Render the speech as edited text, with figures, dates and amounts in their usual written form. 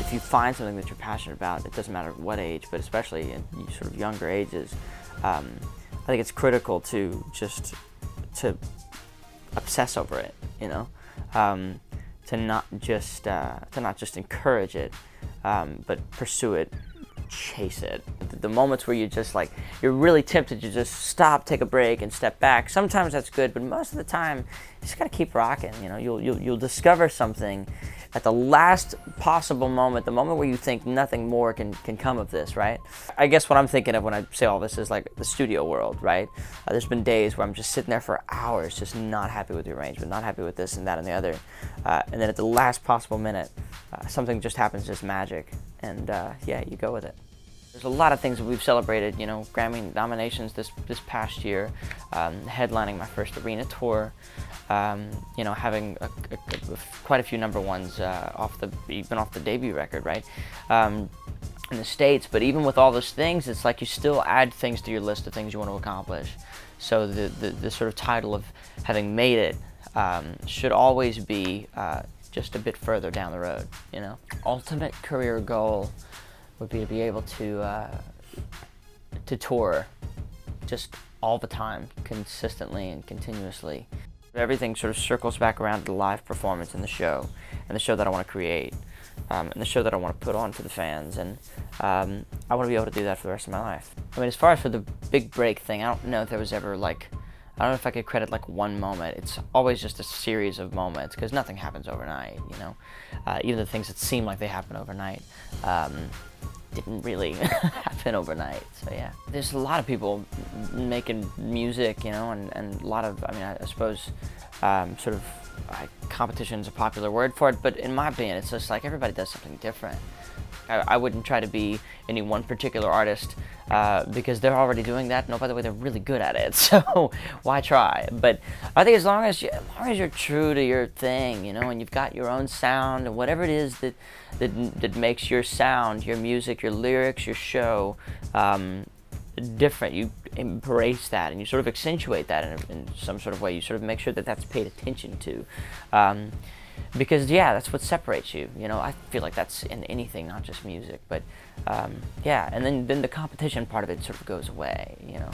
if you find something that you're passionate about, it doesn't matter what age, but especially in sort of younger ages, I think it's critical to just to obsess over it, you know, to not just encourage it, but pursue it, chase it. The moments where you're really tempted to just stop, take a break, and step back. Sometimes that's good, but most of the time, you just gotta keep rocking. You know, you'll discover something at the last possible moment, the moment where you think nothing more can come of this, right? I guess what I'm thinking of when I say all this is like the studio world, right? There's been days where I'm just sitting there for hours, just not happy with the arrangement, not happy with this and that and the other, and then at the last possible minute, something just happens, just magic, and yeah, you go with it. There's a lot of things that we've celebrated, you know, Grammy nominations this past year, headlining my first arena tour, you know, having quite a few number ones even off the debut record, right, in the States. But even with all those things, it's like you still add things to your list of things you want to accomplish. So the sort of title of having made it should always be just a bit further down the road, you know. Ultimate career goal would be to be able to tour just all the time, consistently and continuously. Everything sort of circles back around to the live performance and the show that I want to create, and the show that I want to put on for the fans, and I want to be able to do that for the rest of my life. I mean, as far as for the big break thing, I don't know if there was ever like, I don't know if I could credit like one moment. It's always just a series of moments, because nothing happens overnight, you know. Even the things that seem like they happen overnight didn't really happen overnight. So yeah, there's a lot of people making music, you know, and a lot of, I mean, I suppose sort of competition's a popular word for it, but in my opinion, it's just like everybody does something different. I wouldn't try to be any one particular artist because they're already doing that. No, by the way, they're really good at it, so why try? But I think as long as you're true to your thing, you know, and you've got your own sound and whatever it is that makes your sound, your music, your lyrics, your show different, you embrace that and you sort of accentuate that in some sort of way. You sort of make sure that that's paid attention to. Because yeah, that's what separates you. You know, I feel like that's in anything, not just music. But yeah, and then the competition part of it sort of goes away. You know.